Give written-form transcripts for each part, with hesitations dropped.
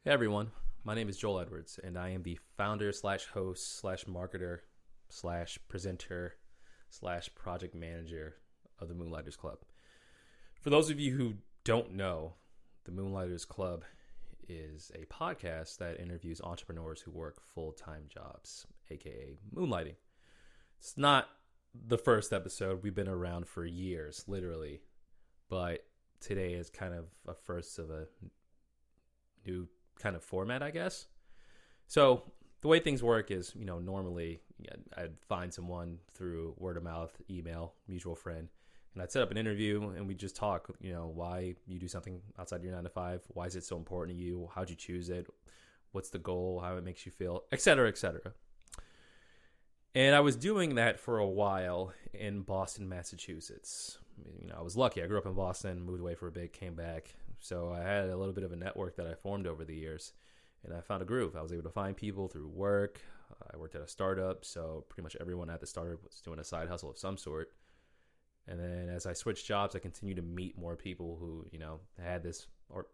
Hey everyone, my name is Joel Edwards, and I am the founder slash host slash marketer slash presenter slash project manager of the Moonlighters Club. For those of you who don't know, the Moonlighters Club is a podcast that interviews entrepreneurs who work full-time jobs, aka moonlighting. It's not the first episode. We've been around for years, literally, but today is kind of a first of a new kind of format, I guess. So the way things work is, normally I'd find someone through word of mouth, email, mutual friend, and I'd set up an interview and we'd just talk, why you do something outside your 9 to 5. Why is it so important to you? How'd you choose it? What's the goal? How it makes you feel, et cetera, et cetera. And I was doing that for a while in Boston, Massachusetts. I was lucky. I grew up in Boston, moved away for a bit, came back. So I had a little bit of a network that I formed over the years, and I found a groove. I was able to find people through work. I worked at a startup, so pretty much everyone at the startup was doing a side hustle of some sort. And then as I switched jobs, I continued to meet more people who, had this or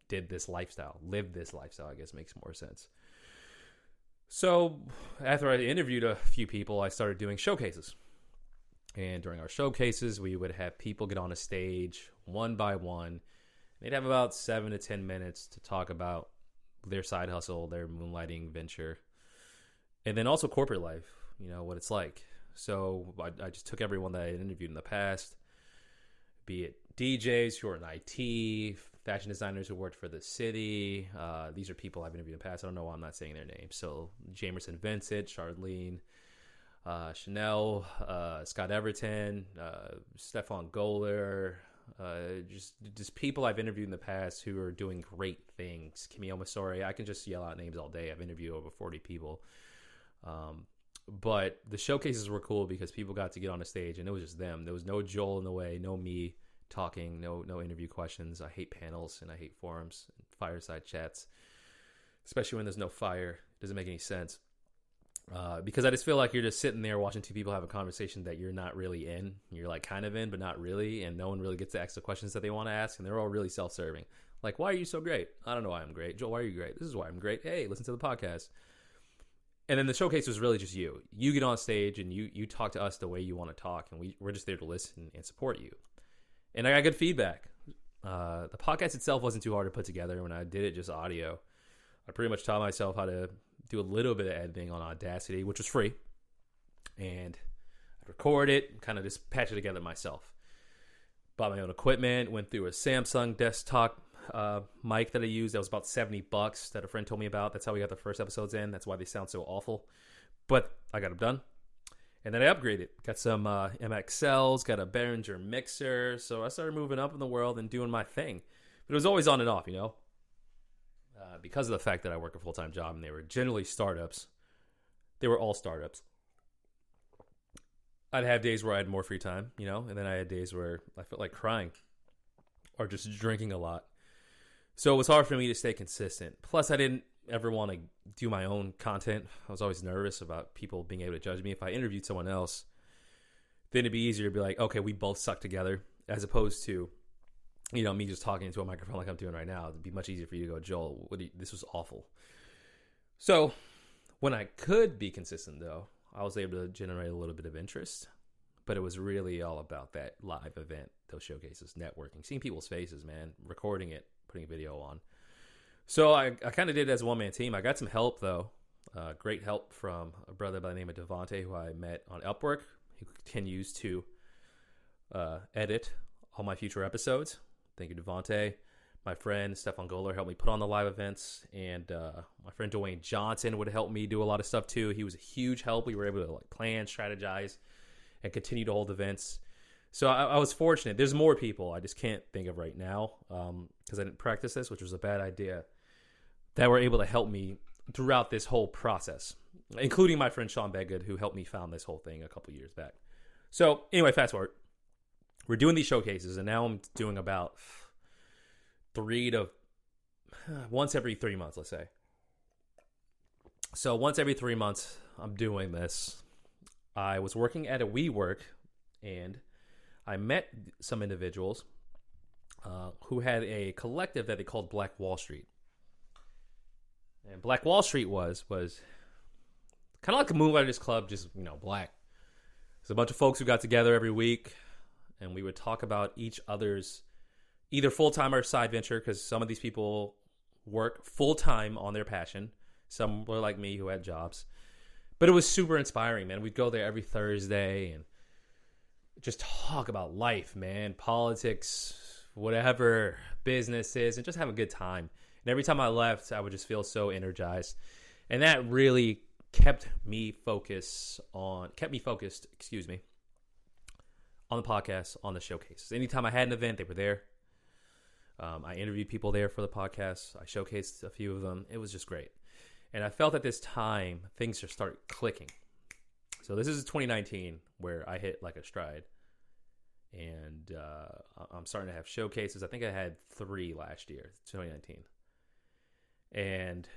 did this lifestyle, lived this lifestyle, I guess makes more sense. So after I interviewed a few people, I started doing showcases. And during our showcases, we would have people get on a stage one by one. They'd have about 7 to 10 minutes to talk about their side hustle, their moonlighting venture, and then also corporate life, what it's like. So I just took everyone that I had interviewed in the past, be it DJs who are in IT, fashion designers who worked for the city. These are people I've interviewed in the past. I don't know why I'm not saying their names. So Jamerson Vincent, Charlene, Chanel, Scott Everton, Stefan Goller, just people I've interviewed in the past who are doing great things. Camille Masori, I can just yell out names all day. I've interviewed over 40 people. But the showcases were cool because people got to get on a stage and it was just them. There was no Joel in the way, no me talking, no interview questions. I hate panels and I hate forums and fireside chats, especially when there's no fire. It doesn't make any sense. Because I just feel like you're just sitting there watching two people have a conversation that you're not really in. You're like kind of in, but not really. And no one really gets to ask the questions that they want to ask. And they're all really self-serving. Like, why are you so great? I don't know why I'm great. Joel, why are you great? This is why I'm great. Hey, listen to the podcast. And then the showcase was really just you. You get on stage and you talk to us the way you want to talk. And we're just there to listen and support you. And I got good feedback. The podcast itself wasn't too hard to put together. When I did it just audio, I pretty much taught myself how to do a little bit of editing on Audacity, which was free. And I'd record it, kind of just patch it together myself. Bought my own equipment, went through a Samsung desktop mic that I used. That was about $70 that a friend told me about. That's how we got the first episodes in. That's why they sound so awful. But I got them done. And then I upgraded. Got some MXLs, got a Behringer mixer. So I started moving up in the world and doing my thing. But it was always on and off, because of the fact that I work a full-time job and they were generally startups. They were all startups. I'd have days where I had more free time, and then I had days where I felt like crying or just drinking a lot. So it was hard for me to stay consistent. Plus, I didn't ever want to do my own content. I was always nervous about people being able to judge me. If I interviewed someone else, then it'd be easier to be like, okay, we both suck together, as opposed to me just talking into a microphone like I'm doing right now. It'd be much easier for you to go, Joel, this was awful. So when I could be consistent, though, I was able to generate a little bit of interest. But it was really all about that live event, those showcases, networking, seeing people's faces, man, recording it, putting a video on. So I kind of did it as a one-man team. I got some help, though. Great help from a brother by the name of Devontae, who I met on Upwork. He continues to edit all my future episodes. Thank you, Devontae. My friend Stefan Goller helped me put on the live events, and my friend Dwayne Johnson would help me do a lot of stuff too. He was a huge help. We were able to plan, strategize, and continue to hold events. So I was fortunate. There's more people I just can't think of right now because I didn't practice this, which was a bad idea, that were able to help me throughout this whole process, including my friend Sean Bedgood, who helped me found this whole thing a couple years back. So anyway, fast forward. We're doing these showcases, and now I'm doing about once every 3 months, let's say. So once every 3 months, I'm doing this. I was working at a WeWork, and I met some individuals who had a collective that they called Black Wall Street. And Black Wall Street was kind of like a Moonlighters Club, just, black. There's a bunch of folks who got together every week, and we would talk about each other's either full-time or side venture, because some of these people work full-time on their passion. Some were like me who had jobs. But it was super inspiring, man. We'd go there every Thursday and just talk about life, man. Politics, whatever, businesses, and just have a good time. And every time I left, I would just feel so energized. And that really kept me focused, on the podcast, on the showcases. Anytime I had an event, they were there. I interviewed people there for the podcast. I showcased a few of them. It was just great. And I felt at this time, things just started clicking. So this is 2019 where I hit like a stride. And I'm starting to have showcases. I think I had 3 last year, 2019. And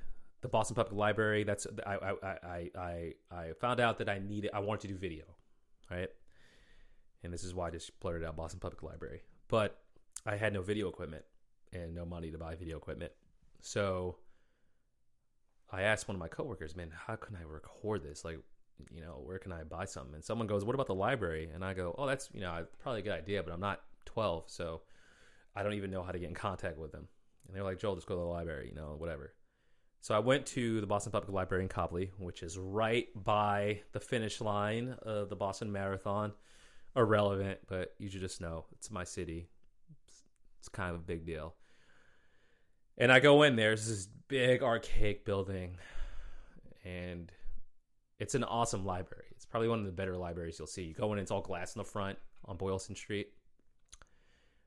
the Boston Public Library, I found out that I wanted to do video, right? And this is why I just blurted out Boston Public Library. But I had no video equipment and no money to buy video equipment. So I asked one of my coworkers, man, how can I record this? Like, where can I buy something? And someone goes, what about the library? And I go, oh, that's, probably a good idea, but I'm not 12, so I don't even know how to get in contact with them. And they're like, Joel, just go to the library, whatever. So I went to the Boston Public Library in Copley, which is right by the finish line of the Boston Marathon. Irrelevant, but you should just know it's my city. It's kind of a big deal. And I go in there. There's this big archaic building, and it's an awesome library. It's probably one of the better libraries you'll see. You go in, it's all glass in the front on Boylston Street.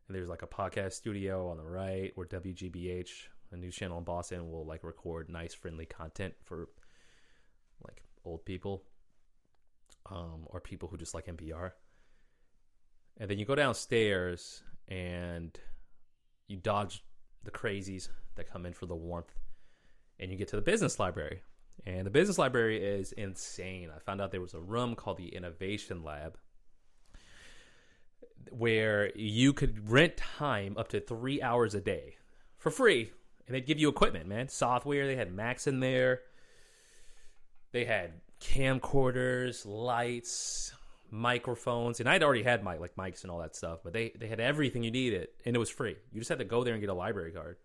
And there's like a podcast studio on the right where WGBH, a news channel in Boston, will like record nice, friendly content for like old people or people who just like NPR. And then you go downstairs and you dodge the crazies that come in for the warmth, and you get to the business library. And the business library is insane. I found out there was a room called the Innovation Lab where you could rent time up to 3 hours a day for free. And they'd give you equipment, man. Software. They had Macs in there. They had camcorders, lights, microphones. And I'd already had mics and all that stuff. But they had everything you needed. And it was free. You just had to go there and get a library card.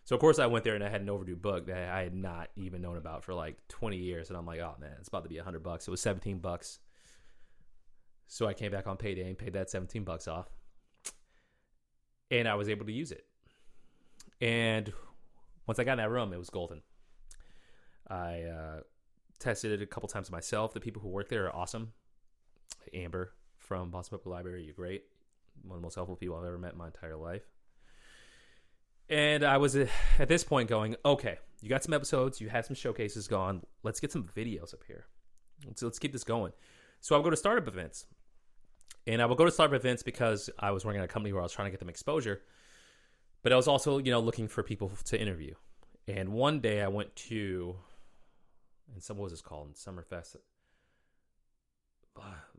So, of course, I went there and I had an overdue book that I had not even known about for like 20 years. And I'm like, oh, man, it's about to be $100. It was $17. So I came back on payday and paid that $17 off. And I was able to use it. And once I got in that room, it was golden. I tested it a couple times myself. The people who work there are awesome. Amber from Boston Public Library, you're great. One of the most helpful people I've ever met in my entire life. And I was at this point going, okay, you got some episodes, you had some showcases going, let's get some videos up here. Let's keep this going. So I would go to startup events. And I would go to startup events because I was working at a company where I was trying to get them exposure. But I was also, looking for people to interview. And one day I went to, what was this called? Summerfest.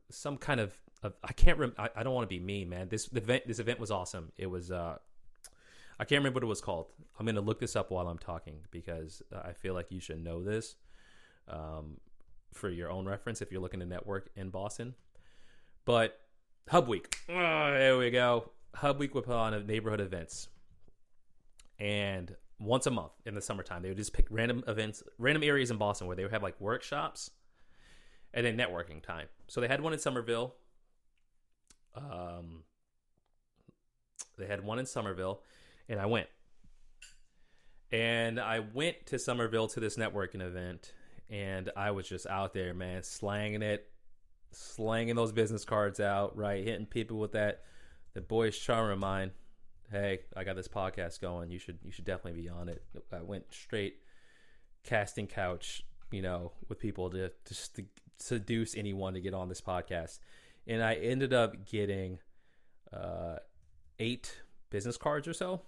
Some kind of I can't remember. I don't want to be mean, man. This event was awesome. It was, I can't remember what it was called. I'm going to look this up while I'm talking because I feel like you should know this for your own reference if you're looking to network in Boston. But Hub Week. Oh, there we go. Hub Week would put on neighborhood events. And once a month in the summertime, they would just pick random events, random areas in Boston where they would have like workshops and then networking time. So they had one in Somerville. And I went. And I went to Somerville to this networking event, and I was just out there, man, slanging those business cards out, right? Hitting people with the boyish charm of mine. Hey, I got this podcast going. You should definitely be on it. I went straight casting couch, with people to seduce anyone to get on this podcast. And I ended up getting 8 business cards or so.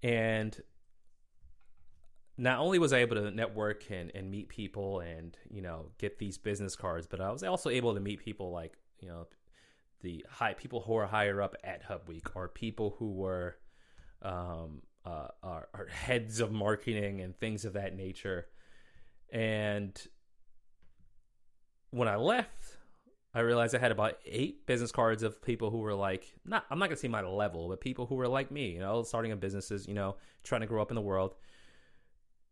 And not only was I able to network and meet people and, get these business cards, but I was also able to meet people like, the people who are higher up at Hub Week or people who were are heads of marketing and things of that nature. And when I left, I realized I had about 8 business cards of people who were like, I'm not going to say my level, but people who were like me, starting a businesses, trying to grow up in the world.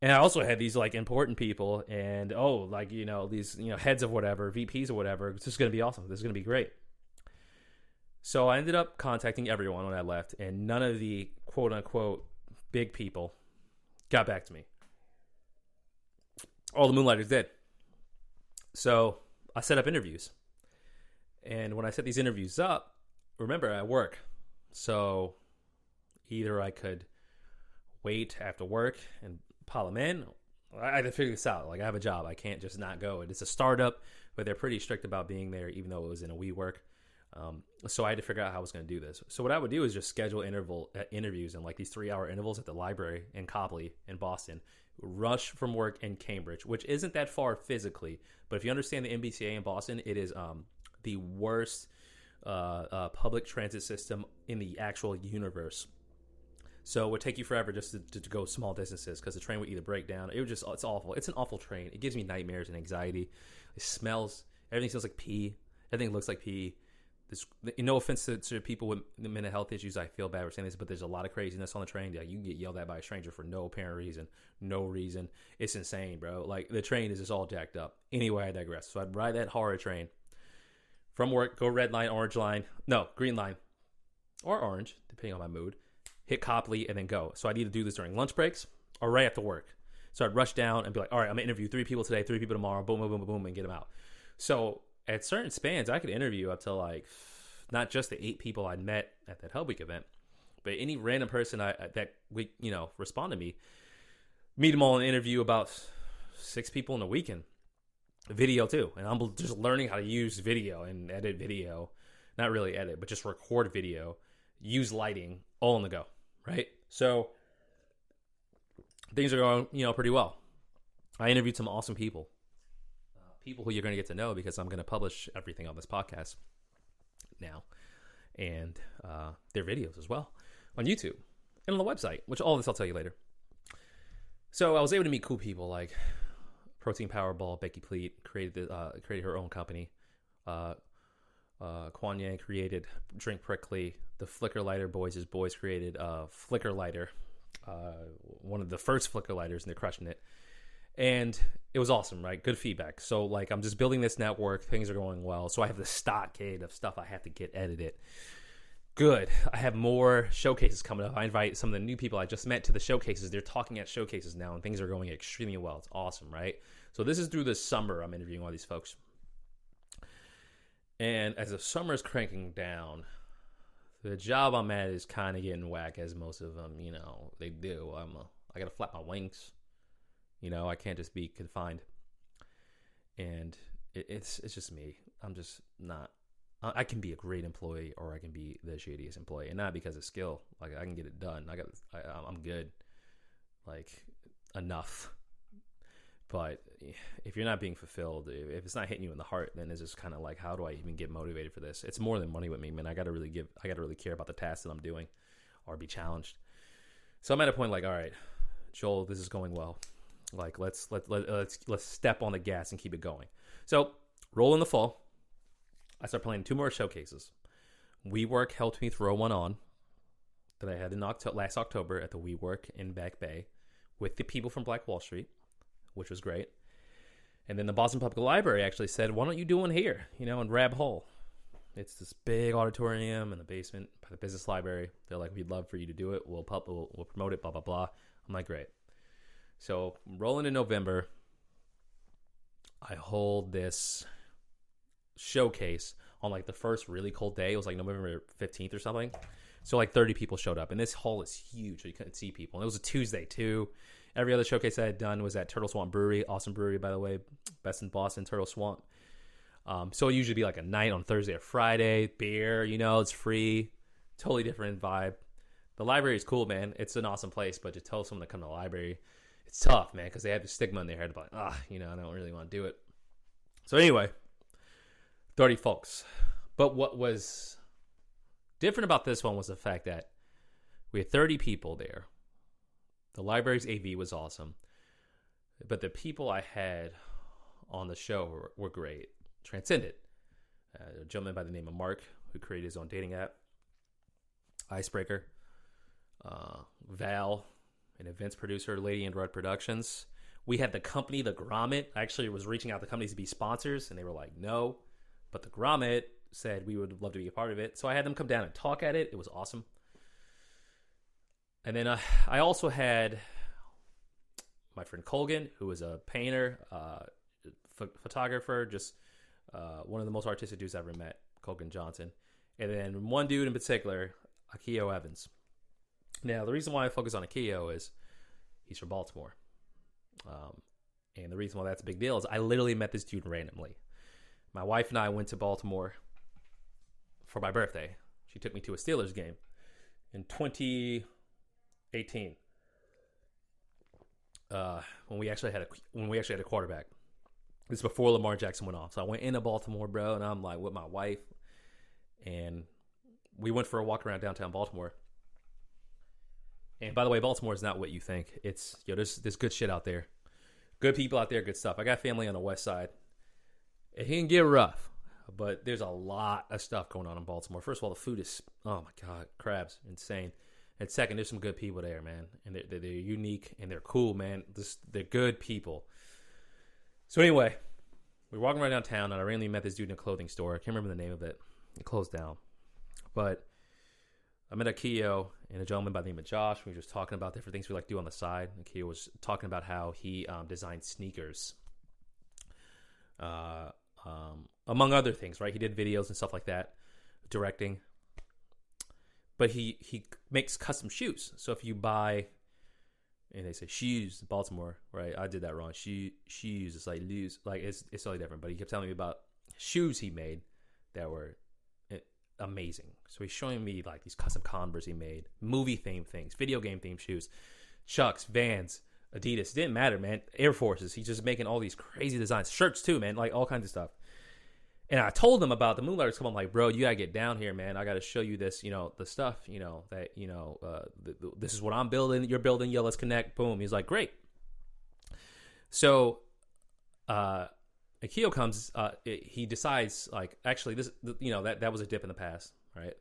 And I also had these like important people and, these, heads of whatever, VPs or whatever. This is going to be awesome. This is going to be great. So I ended up contacting everyone when I left, and none of the quote unquote big people got back to me. All the Moonlighters did. So I set up interviews. And when I set these interviews up, remember, I work. So either I could wait after work and pile them in. I had to figure this out. Like, I have a job. I can't just not go. It's a startup, but they're pretty strict about being there, even though it was in a WeWork. So I had to figure out how I was going to do this. So what I would do is just schedule interviews in like these 3-hour intervals at the library in Copley in Boston. Rush from work in Cambridge, which isn't that far physically. But if you understand the MBTA in Boston, it is the worst public transit system in the actual universe. So it would take you forever just to go small distances because the train would either break down. It's awful. It's an awful train. It gives me nightmares and anxiety. It smells. Everything smells like pee. Everything looks like pee. No offense to people with mental health issues. I feel bad for saying this, but there's a lot of craziness on the train. Like, you can get yelled at by a stranger for no apparent reason. No reason. It's insane, bro. Like, the train is just all jacked up. Anyway, I digress. So I'd ride that horror train from work, go red line, orange line. No, green line. Or orange, depending on my mood. Hit Copley and then go. So I'd either do this during lunch breaks or right after work. So I'd rush down and be like, all right, I'm going to interview 3 people today, 3 people tomorrow, boom, boom, boom, boom, and get them out. So at certain spans, I could interview up to like not just the 8 people I met at that Hub Week event, but any random person that week, respond to me, meet them all and interview about 6 people in a weekend. Video too. And I'm just learning how to use video and edit video. Not really edit, but just record video, use lighting, all on the go, right? So things are going, pretty well. I interviewed some awesome people. People who you're going to get to know because I'm going to publish everything on this podcast now, and their videos as well on YouTube and on the website, which all this I'll tell you later. So I was able to meet cool people like Protein Powerball Becky Pleat created her own company. Quan Yang created Drink Pricklee. The Flicker Lighter boys created Flicker Lighter, one of the first Flicker Lighters, and they're crushing it. And it was awesome, right? Good feedback. So, like, I'm just building this network. Things are going well. So I have the stockade of stuff I have to get edited. Good. I have more showcases coming up. I invite some of the new people I just met to the showcases. They're talking at showcases now, and things are going extremely well. It's awesome, right? So this is through the summer I'm interviewing all these folks. And as the summer is cranking down, the job I'm at is kind of getting whack, as most of them, they do. I got to flap my wings. I can't just be confined. And it's just me. I'm just not. I can be a great employee, or I can be the shadiest employee, and not because of skill. Like, I can get it done. I'm good. Like, enough. But if you're not being fulfilled, if it's not hitting you in the heart, then it's just kind of like, how do I even get motivated for this? It's more than money with me, man. I got to really care about the task that I'm doing, or be challenged. So I'm at a point like, all right, Joel, this is going well. Like, let's step on the gas and keep it going. So roll in the fall. I start planning 2 more showcases. WeWork helped me throw one on that I had in last October at the WeWork in Back Bay with the people from Black Wall Street, which was great. And then the Boston Public Library actually said, why don't you do one here, in Rab Hall? It's this big auditorium in the basement by the Business Library. They're like, we'd love for you to do it. We'll promote it, blah, blah, blah. I'm like, great. So rolling in November, I hold this showcase on like the first really cold day. It was like November 15th or something. So like 30 people showed up, and this hall is huge, so you couldn't see people. And it was a Tuesday too. Every other showcase I had done was at Turtle Swamp Brewery. Awesome brewery, by the way. Best in Boston, Turtle Swamp. So it usually be like a night on Thursday or Friday. Beer, it's free. Totally different vibe. The library is cool, man. It's an awesome place, but to tell someone to come to the library, it's tough, man, because they have the stigma in their head about, I don't really want to do it. So anyway, 30 folks. But what was different about this one was the fact that we had 30 people there, The library's AV was awesome. But the people I had on the show were great. Transcended. A gentleman by the name of Mark, who created his own dating app. Icebreaker. Val, an events producer, Lady and Rudd Productions. We had the company, the Grommet. I actually was reaching out to companies to be sponsors, and they were like, no. But the Grommet said we would love to be a part of it. So I had them come down and talk at it. It was awesome. And then I also had my friend Colgan, who was a painter, photographer, just one of the most artistic dudes I've ever met, Colgan Johnson. And then one dude in particular, Akio Evans. Now, the reason why I focus on Akio is he's from Baltimore. And the reason why that's a big deal is I literally met this dude randomly. My wife and I went to Baltimore for my birthday. She took me to a Steelers game in 2018. When we actually had a quarterback. This is before Lamar Jackson went off. So I went into Baltimore, bro, and I'm like with my wife, and we went for a walk around downtown Baltimore. And by the way, Baltimore is not what you think. It's there's good shit out there, good people out there, good stuff. I got family on the west side. It can get rough, but there's a lot of stuff going on in Baltimore. First of all, the food is, oh my God, crabs, insane. And second, there's some good people there, man. And they're unique and they're cool, man. They're good people. So anyway, we were walking around downtown and I randomly met this dude in a clothing store. I can't remember the name of it. It closed down. But I met Akio and a gentleman by the name of Josh. We were just talking about different things we like to do on the side. Akio was talking about how he designed sneakers. Among other things, right? He did videos and stuff like that, directing. But he makes custom shoes. So if you buy, and they say shoes, Baltimore, right? I did that wrong. Shoes, it's like loose, like it's totally different. But he kept telling me about shoes he made that were amazing. So he's showing me like these custom Converse he made, movie themed things, video game themed shoes, Chucks, Vans, Adidas. It didn't matter, man. Air Forces. He's just making all these crazy designs, shirts too, man. Like all kinds of stuff. And I told him about the Moonlighters Club. I'm like, bro, you gotta get down here, man. I gotta show you this, the stuff, that, this is what I'm building. You're building. Yo, let's connect. Boom. He's like, great. So, Akio comes. He decides, like, actually, this, that was a dip in the past, right?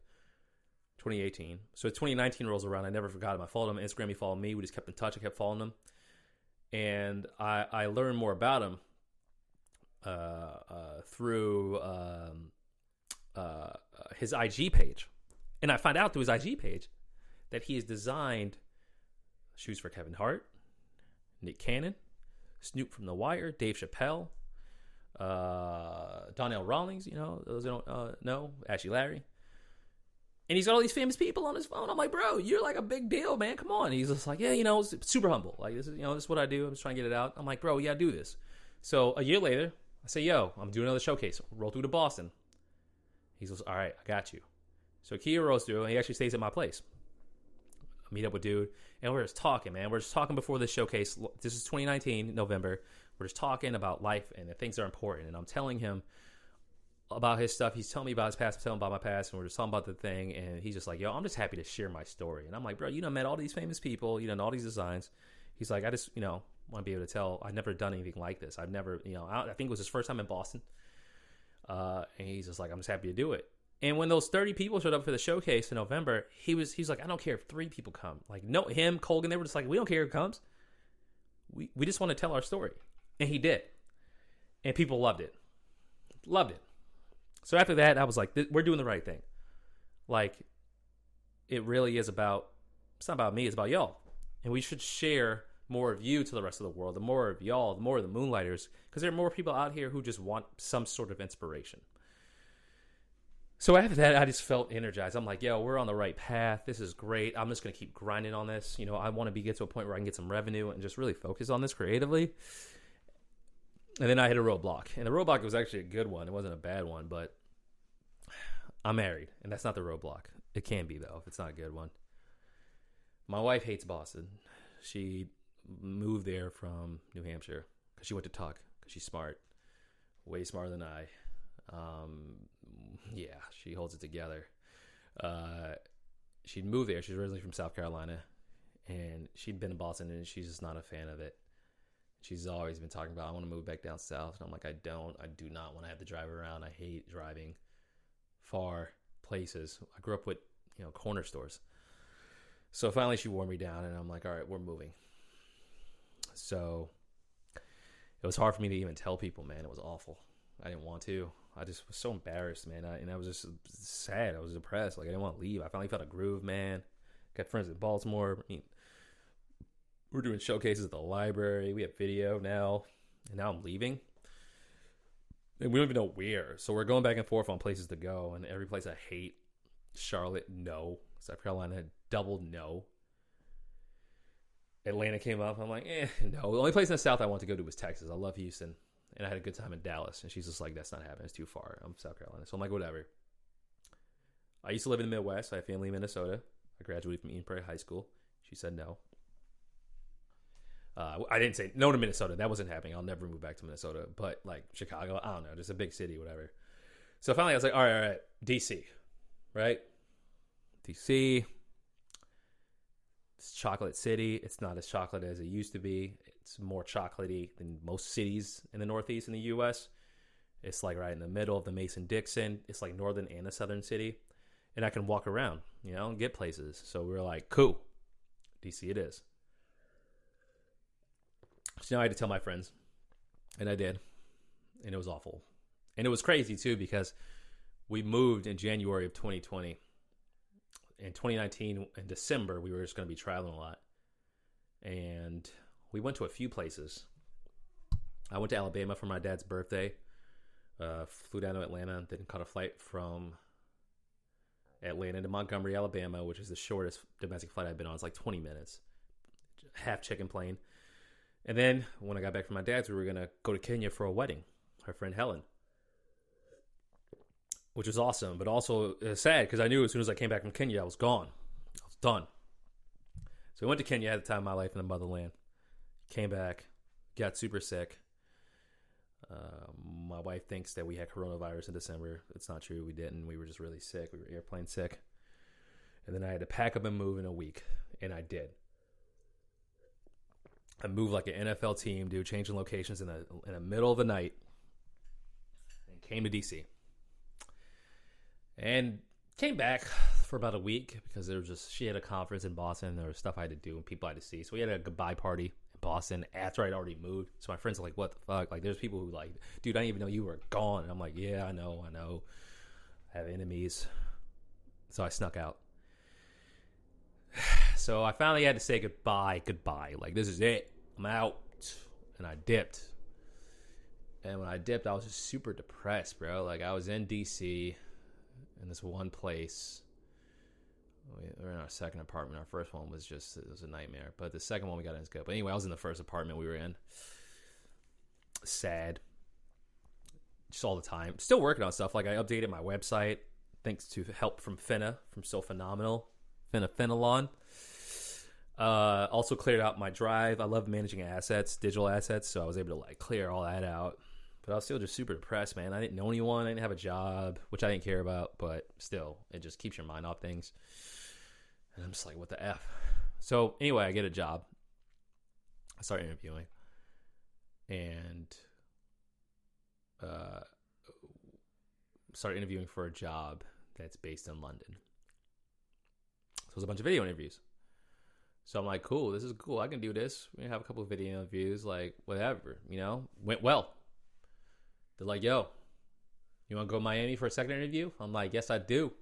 2018. So 2019 rolls around. I never forgot him. I followed him on Instagram. He followed me. We just kept in touch. I kept following him, and I learned more about him through his IG page. And I find out through his IG page that he has designed shoes for Kevin Hart, Nick Cannon, Snoop from The Wire, Dave Chappelle, Donnell Rawlings, those who don't know, Ashley Larry. And he's got all these famous people on his phone. I'm like, bro, you're like a big deal, man. Come on. He's just like, yeah, super humble. Like, this is what I do. I'm just trying to get it out. I'm like, bro, we got to do this. So a year later, I say, yo, I'm doing another showcase. Roll through to Boston. He says, all right, I got you. So Kia rolls through, and he actually stays at my place. I meet up with dude, and we're just talking, man. We're just talking before this showcase. This is 2019, November. We're just talking about life and the things that are important. And I'm telling him about his stuff. He's telling me about his past. I'm telling him about my past, and we're just talking about the thing. And he's just like, yo, I'm just happy to share my story. And I'm like, bro, met all these famous people, all these designs. He's like, I just, want to be able to tell I've never done anything like this. I've never, I think it was his first time in Boston. And he's just like, I'm just happy to do it. And when those 30 people showed up for the showcase in November, he's like, I don't care if 3 people come. Like, no, him, Colgan, they were just like, we don't care who comes. We just want to tell our story. And he did. And people loved it. Loved it. So after that, I was like, we're doing the right thing. Like, it really is about, it's not about me, it's about y'all. And we should share more of you to the rest of the world, the more of y'all, the more of the Moonlighters, because there are more people out here who just want some sort of inspiration. So after that, I just felt energized. I'm like, yo, we're on the right path. This is great. I'm just going to keep grinding on this. I want to get to a point where I can get some revenue and just really focus on this creatively. And then I hit a roadblock. And the roadblock was actually a good one. It wasn't a bad one, but I'm married, and that's not the roadblock. It can be, though, if it's not a good one. My wife hates Boston. She moved there from New Hampshire because she went to Tuck because she's smart, way smarter than I. Yeah, she holds it together. She'd moved there. She's originally from South Carolina, And she'd been in Boston, and she's just not a fan of it. She's always been talking about, I want to move back down south. And I'm like, I do not want to have to drive around. I hate driving far places. I grew up with, corner stores. So finally she wore me down, and I'm like, all right, we're moving. So it was hard for me to even tell people, man. It was awful. I didn't want to. I just was so embarrassed, man. I was just sad. I was depressed. Like, I didn't want to leave. I finally felt a groove, man. Got friends in Baltimore. I mean, we're doing showcases at the library. We have video now. And now I'm leaving. And we don't even know where. So we're going back and forth on places to go. And every place I hate. Charlotte, no. South Carolina, double no. Atlanta came up. I'm like, no. The only place in the South I want to go to was Texas. I love Houston. And I had a good time in Dallas. And she's just like, that's not happening. It's too far. I'm South Carolina. So I'm like, whatever. I used to live in the Midwest. I have family in Minnesota. I graduated from Eden Prairie High School. She said no. I didn't say no to Minnesota. That wasn't happening. I'll never move back to Minnesota. But like Chicago, I don't know. Just a big city, whatever. So finally I was like, all right. DC. Right? DC. It's chocolate city. It's not as chocolate as it used to be. It's more chocolatey than most cities in the Northeast in the U.S. It's like right in the middle of the Mason-Dixon. It's like northern and a southern city. And I can walk around, and get places. So we were like, cool. DC it is. So now I had to tell my friends. And I did. And it was awful. And it was crazy, too, because we moved in January of 2020. In 2019, in December, we were just going to be traveling a lot. And we went to a few places. I went to Alabama for my dad's birthday. Flew down to Atlanta and then caught a flight from Atlanta to Montgomery, Alabama, which is the shortest domestic flight I've been on. It's like 20 minutes. Half chicken plane. And then when I got back from my dad's, we were going to go to Kenya for a wedding. Her friend Helen. Which was awesome, but also sad because I knew as soon as I came back from Kenya, I was gone. I was done. So we went to Kenya at the time of my life in the motherland. Came back, got super sick. My wife thinks that we had coronavirus in December. It's not true. We didn't. We were just really sick. We were airplane sick. And then I had to pack up and move in a week. And I did. I moved like an NFL team, dude, changing locations in the middle of the night. And came to D.C. And came back for about a week because she had a conference in Boston. There was stuff I had to do and people I had to see. So we had a goodbye party in Boston after I'd already moved. So my friends are like, what the fuck? Like, there's people who like, dude, I didn't even know you were gone. And I'm like, yeah, I know. I have enemies. So I snuck out. So I finally had to say goodbye. Like, this is it. I'm out. And I dipped. And when I dipped, I was just super depressed, bro. Like, I was in D.C., in this one place. We were in our second apartment. Our first one was it was a nightmare. But the second one we got in is good. But anyway, I was in the first apartment we were in. Sad. Just all the time. Still working on stuff. Like, I updated my website thanks to help from Finna, from So Phenomenal. Finalon. Also cleared out my drive. I love managing assets, digital assets. So I was able to like clear all that out. But I was still just super depressed, man. I didn't know anyone. I didn't have a job, which I didn't care about. But still, it just keeps your mind off things. And I'm just like, what the F? So anyway, I get a job. I start interviewing. And start interviewing for a job that's based in London. So it was a bunch of video interviews. So I'm like, cool, this is cool. I can do this. We have a couple of video interviews, like whatever, went well. They're like, yo, you want to go to Miami for a second interview? I'm like, yes, I do.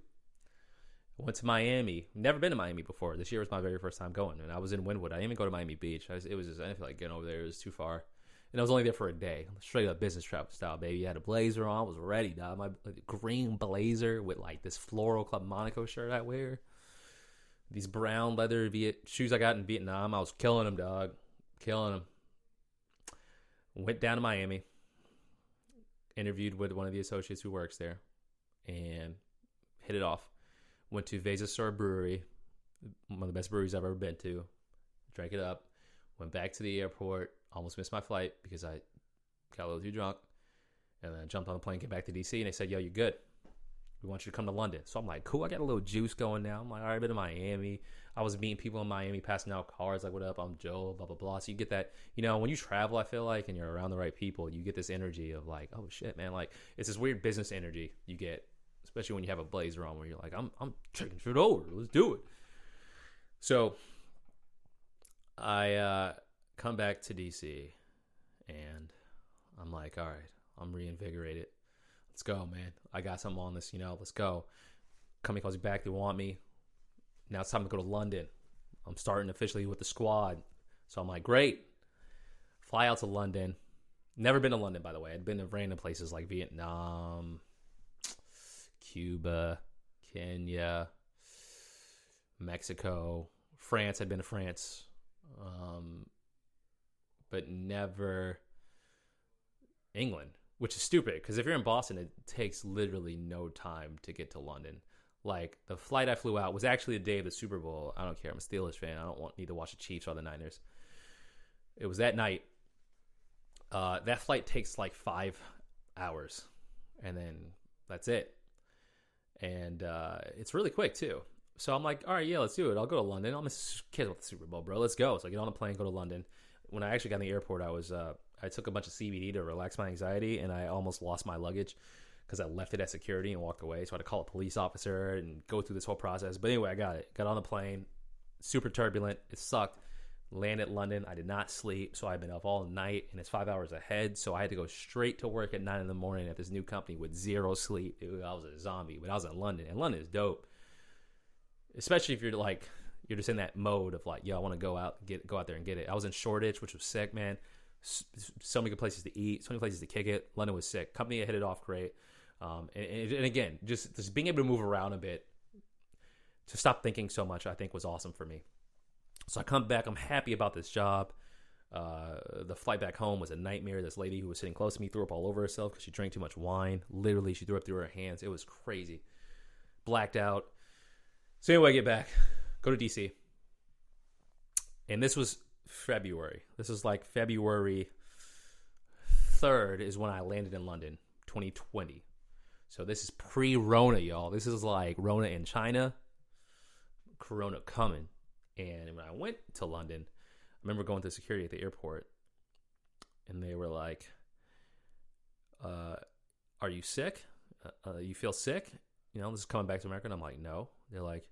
I went to Miami. Never been to Miami before. This year was my very first time going. And I was in Wynwood. I didn't even go to Miami Beach. I didn't feel like getting over there. It was too far. And I was only there for a day. Straight up business travel style, baby. I had a blazer on. I was ready, dog. My green blazer with like this floral Club Monaco shirt I wear. These brown leather shoes I got in Vietnam. I was killing them, dog. Killing them. Went down to Miami. Interviewed with one of the associates who works there. And hit it off. Went to Vasasur Brewery. One of the best breweries I've ever been to. Drank it up. Went back to the airport. Almost missed my flight because I got a little too drunk. And then I jumped on the plane, get back to DC. And they said, yo, you're good. We want you to come to London. So I'm like, cool, I got a little juice going now. I'm like, all right, I've been to Miami. I was meeting people in Miami, passing out cards like, what up, I'm Joe, blah, blah, blah. So you get that, when you travel, I feel like, and you're around the right people, you get this energy of like, oh shit, man. Like, it's this weird business energy you get, especially when you have a blazer on where you're like, I'm taking shit over. Let's do it. So I come back to DC and I'm like, all right, I'm reinvigorated. Let's go, man. I got something on this, let's go. Company calls me back. They want me. Now it's time to go to London. I'm starting officially with the squad. So I'm like, great. Fly out to London. Never been to London, by the way. I'd been to random places like Vietnam, Cuba, Kenya, Mexico, France. I'd been to France. But never England, which is stupid because if you're in Boston, it takes literally no time to get to London. Like, the flight I flew out was actually the day of the Super Bowl. I don't care. I'm a Steelers fan. I don't need to watch the Chiefs or the Niners. It was that night. That flight takes like 5 hours, and then that's it. And it's really quick, too. So I'm like, all right, yeah, let's do it. I'll go to London. I'm a kid with the Super Bowl, bro. Let's go. So I get on a plane, go to London. When I actually got in the airport, I took a bunch of CBD to relax my anxiety, and I almost lost my luggage because I left it at security and walked away. So I had to call a police officer and go through this whole process. But anyway, I got it. Got on the plane. Super turbulent. It sucked. Landed London. I did not sleep. So I've been up all night, and it's 5 hours ahead. So I had to go straight to work at 9 in the morning at this new company with zero sleep. Dude, I was a zombie. But I was in London, and London is dope. Especially if you're just in that mode of like, yo, I want to go out there and get it. I was in Shoreditch, which was sick, man. So many good places to eat, so many places to kick it. London was sick. Company hit it off great. And again, just being able to move around a bit, to stop thinking so much, I think was awesome for me. So I come back. I'm happy about this job. The flight back home was a nightmare. This lady who was sitting close to me threw up all over herself because she drank too much wine. Literally, she threw up through her hands. It was crazy. Blacked out. So anyway, I get back. Go to DC. And this was February. This is like February 3rd is when I landed in London, 2020. So this is pre-Rona, y'all. This is like Rona in China, Corona coming. And when I went to London, I remember going to security at the airport, and they were like, are you sick? You feel sick? This is coming back to America. And I'm like, no. They're like,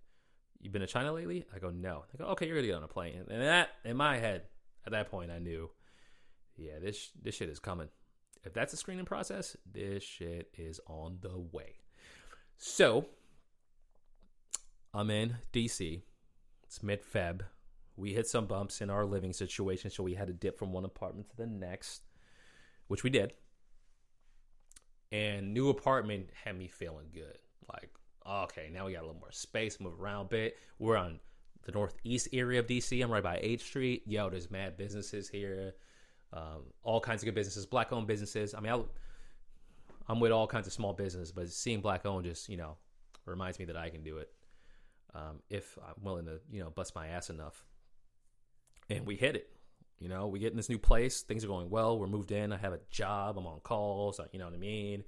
you been to China lately? I go, no. They go, okay, you're gonna get on a plane. And that, in my head, at that point, I knew, yeah, this shit is coming. If that's a screening process, this shit is on the way. So I'm in DC. It's mid-Feb. We hit some bumps in our living situation, so we had to dip from one apartment to the next, which we did. And new apartment had me feeling good. Like, okay, now we got a little more space, move around a bit. We're on the northeast area of DC. I'm right by 8th Street. Yo, there's mad businesses here. All kinds of good businesses, black-owned businesses. I mean, I'm with all kinds of small business, but seeing black-owned just, reminds me that I can do it if I'm willing to, bust my ass enough. And we hit it. We get in this new place. Things are going well. We're moved in. I have a job. I'm on calls. You know what I mean?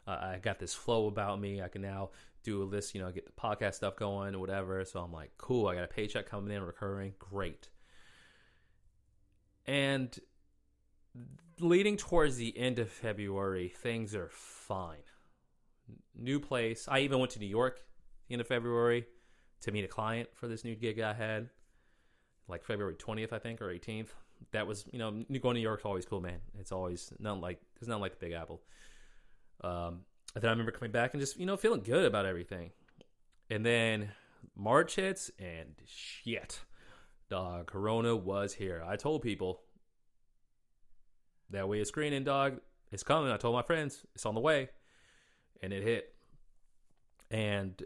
I got this flow about me. I can now do this, get the podcast stuff going or whatever. So I'm like, cool. I got a paycheck coming in, recurring. Great. And leading towards the end of February, things are fine. New place. I even went to New York the end of February to meet a client for this new gig I had, like February 20th, I think, or 18th. That was, going to New York's always cool, man. It's always there's nothing like the Big Apple. And then I remember coming back and just, feeling good about everything. And then March hits and shit, dog, Corona was here. I told people that way of screening, dog, it's coming. I told my friends it's on the way, and it hit. And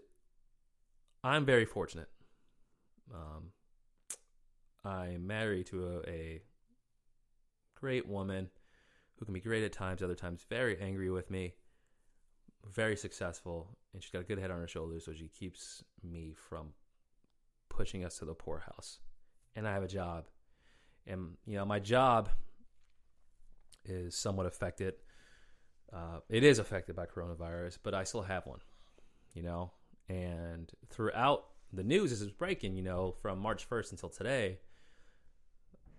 I'm very fortunate. I'm married to a great woman who can be great at times, other times very angry with me, very successful, and she's got a good head on her shoulders, so she keeps me from pushing us to the poorhouse. And I have a job. And, my job is somewhat affected. It is affected by coronavirus, but I still have one, And throughout the news is breaking, from March 1st until today.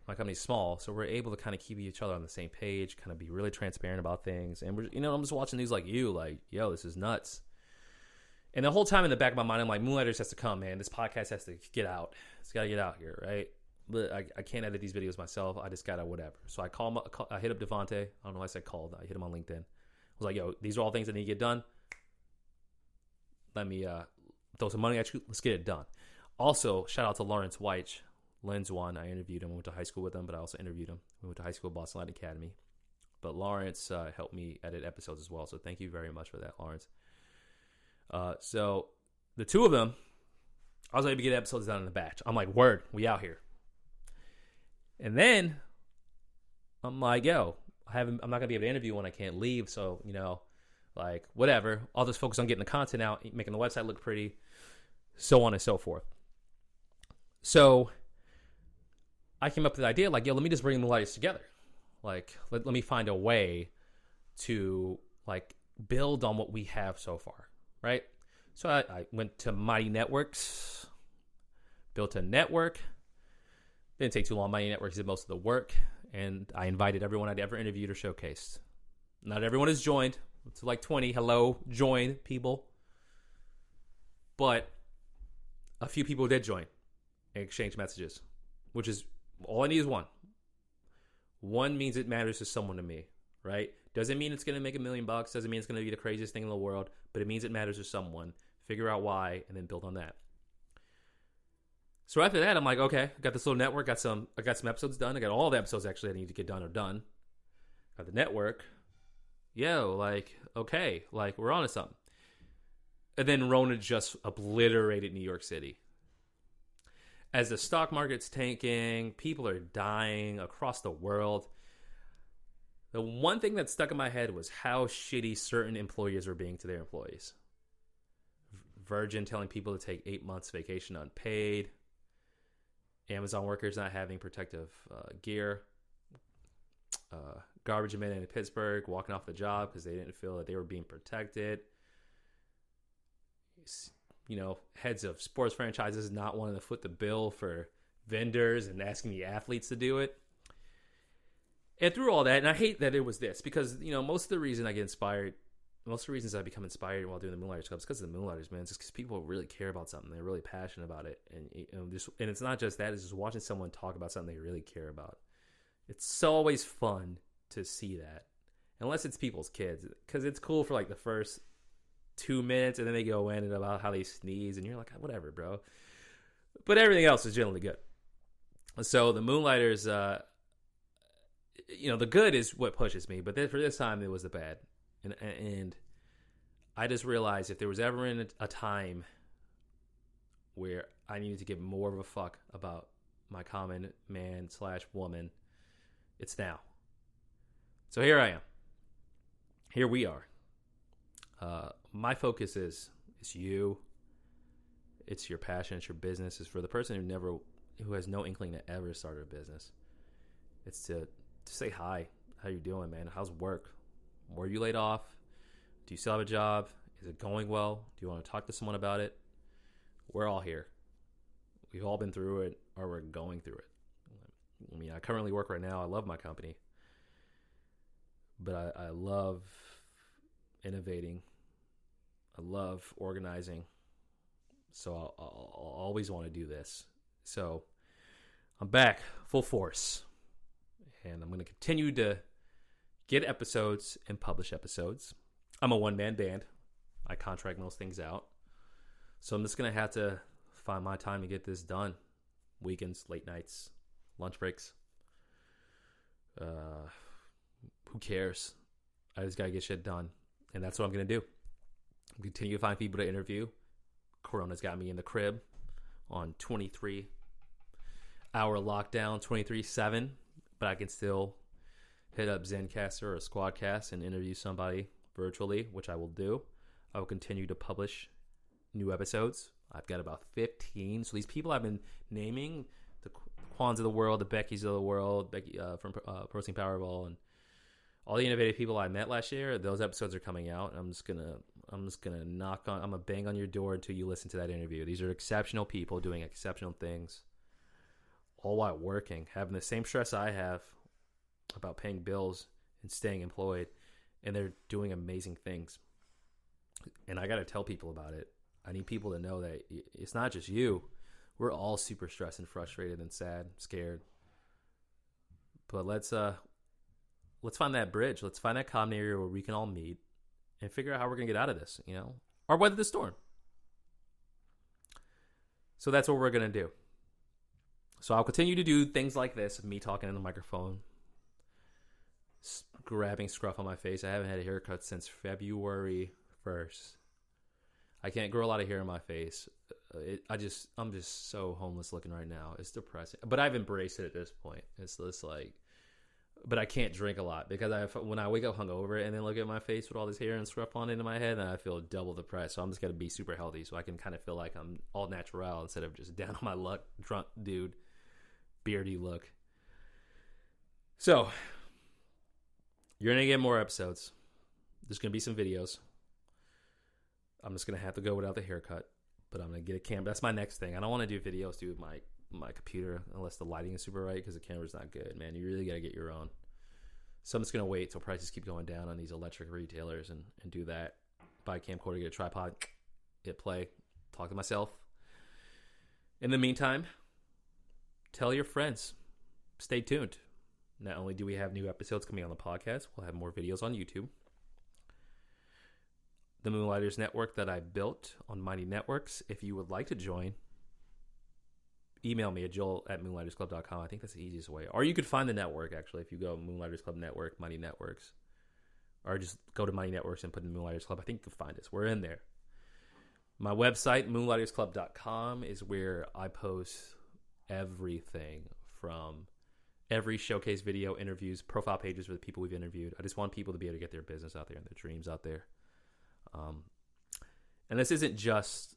My company's small, so we're able to kind of keep each other on the same page, kind of be really transparent about things. And I'm just watching news like you, like, yo, this is nuts. And the whole time in the back of my mind, I'm like, Moonlighters has to come, man. This podcast has to get out. It's got to get out here, right? But I can't edit these videos myself. I just got to whatever. So I hit up Devontae. I don't know why I said called. I hit him on LinkedIn. I was like, yo, these are all things that need to get done. Let me throw some money at you. Let's get it done. Also, shout out to Lawrence White. Lens one, I interviewed him. I went to high school with him, but I also interviewed him. We went to high school at Boston Light Academy. But Lawrence helped me edit episodes as well. So thank you very much for that, Lawrence. So the two of them, I was able to get episodes done in a batch. I'm like, word, we out here. And then I'm like, yo, I'm not going to be able to interview when I can't leave. So, like, whatever. I'll just focus on getting the content out, making the website look pretty, so on and so forth. So I came up with the idea, like, yo, let me just bring the Moonlighters together. Like, let me find a way to, like, build on what we have so far, right? So I went to Mighty Networks, built a network. Didn't take too long. Mighty Networks did most of the work, and I invited everyone I'd ever interviewed or showcased. Not everyone has joined. It's like 20. Hello, join people. But a few people did join and exchange messages, which is all I need is one. One means it matters to someone to me, right? Doesn't mean it's going to make $1 million. Doesn't mean it's going to be the craziest thing in the world, but it means it matters to someone. Figure out why, and then build on that. So after that, I'm like, okay, I got this little network. I got some episodes done. I got all the episodes actually I need to get done are done. Got the network. Yo, like, okay, like we're on to something. And then Rona just obliterated New York City. As the stock market's tanking, people are dying across the world. The one thing that stuck in my head was how shitty certain employers were being to their employees. Virgin telling people to take 8 months vacation unpaid. Amazon workers not having protective gear. Garbage men in Pittsburgh walking off the job because they didn't feel that they were being protected. Heads of sports franchises not wanting to foot the bill for vendors and asking the athletes to do it. And through all that, and I hate that it was this, because, most of the reason I get inspired, most of the reasons I become inspired while doing the Moonlighters Club is because of the Moonlighters, man. It's just because people really care about something. They're really passionate about it. And and it's not just that, it's just watching someone talk about something they really care about. It's always fun to see that. Unless it's people's kids. Because it's cool for like the first 2 minutes, and then they go in and about how they sneeze, and you're like, whatever, bro. But everything else is generally good. So the Moonlighters, the good is what pushes me, but for this time, it was the bad. And I just realized if there was ever in a time where I needed to give more of a fuck about my common man/woman, it's now. So here I am. Here we are. My focus is you. It's your passion. It's your business. It's for the person who has no inkling to ever start a business. It's to say hi. How you doing, man? How's work? Were you laid off? Do you still have a job? Is it going well? Do you want to talk to someone about it? We're all here. We've all been through it, or we're going through it. I mean, I currently work right now. I love my company. But I love innovating. I love organizing. So I'll always want to do this. So I'm back full force. And I'm going to continue to get episodes and publish episodes. I'm a one-man band. I contract most things out. So I'm just going to have to find my time to get this done. Weekends, late nights, lunch breaks. Who cares? I just got to get shit done. And that's what I'm going to do. I'm continue to find people to interview. Corona's got me in the crib on 23-hour lockdown, 23/7. But I can still hit up Zencaster or Squadcast and interview somebody virtually, which I will do. I will continue to publish new episodes. I've got about 15. So these people I've been naming, the Quans of the world, the Beckys of the world, Becky from Protein Powerball, and all the innovative people I met last year, those episodes are coming out. I'm just going to I'm just going to I'm going to bang on your door until you listen to that interview. These are exceptional people doing exceptional things, all while working, having the same stress I have about paying bills and staying employed, and they're doing amazing things. And I got to tell people about it. I need people to know that it's not just you. We're all super stressed and frustrated and sad, scared. But let's find that bridge. Let's find that common area where we can all meet and figure out how we're going to get out of this, or weather the storm. So that's what we're going to do. So I'll continue to do things like this, me talking in the microphone, grabbing scruff on my face. I haven't had a haircut since February 1st. I can't grow a lot of hair on my face. I'm just so homeless looking right now. It's depressing, but I've embraced it at this point. It's just like, but I can't drink a lot because when I wake up hungover and then look at my face with all this hair and scruff on into my head, then I feel double depressed. So I'm just gonna be super healthy so I can kind of feel like I'm all natural instead of just down on my luck, drunk dude, beardy look. So you're gonna get more episodes. There's gonna be some videos. I'm just going to have to go without the haircut, but I'm going to get a camera. That's my next thing. I don't want to do videos with my computer unless the lighting is super right because the camera's not good, man. You really got to get your own. So I'm just going to wait till prices keep going down on these electric retailers and do that. Buy a camcorder, get a tripod, hit play, talk to myself. In the meantime, tell your friends. Stay tuned. Not only do we have new episodes coming on the podcast, we'll have more videos on YouTube. The Moonlighters Network that I built on Mighty Networks. If you would like to join, email me at joel@moonlightersclub.com. I think that's the easiest way. Or you could find the network, actually, if you go Moonlighters Club Network, Mighty Networks. Or just go to Mighty Networks and put in Moonlighters Club. I think you can find us. We're in there. My website, moonlightersclub.com, is where I post everything from every showcase video, interviews, profile pages for the people we've interviewed. I just want people to be able to get their business out there and their dreams out there. And this isn't just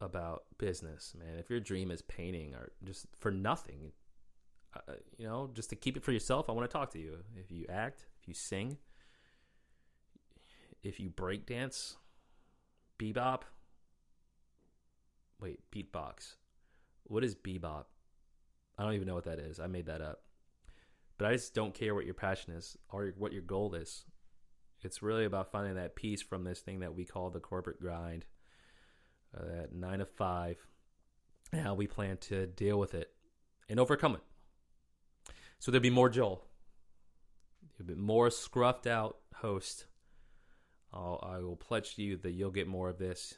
about business, man. If your dream is painting or just for nothing, just to keep it for yourself, I want to talk to you. If you act, if you sing, if you break dance, beatbox. What is bebop? I don't even know what that is. I made that up. But I just don't care what your passion is or what your goal is. It's really about finding that peace from this thing that we call the corporate grind, that 9 to 5, and how we plan to deal with it and overcome it. So there'll be more Joel. There'll be more scruffed out host. I will pledge to you that you'll get more of this.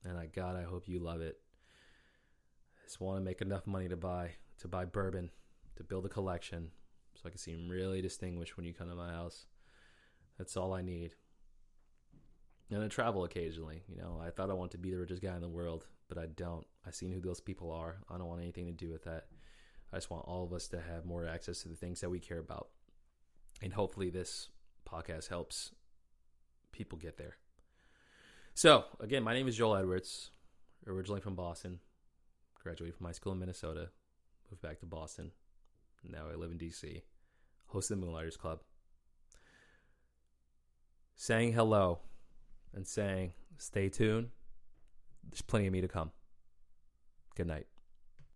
And I hope you love it. I just want to make enough money to buy bourbon, to build a collection, so I can seem really distinguished when you come to my house. That's all I need. And I travel occasionally. I thought I wanted to be the richest guy in the world, but I don't. I've seen who those people are. I don't want anything to do with that. I just want all of us to have more access to the things that we care about. And hopefully this podcast helps people get there. So, again, my name is Joel Edwards, originally from Boston. Graduated from high school in Minnesota. Moved back to Boston. Now I live in D.C. Host of the Moonlighters Club. Saying hello and saying stay tuned. There's plenty of me to come. Good night.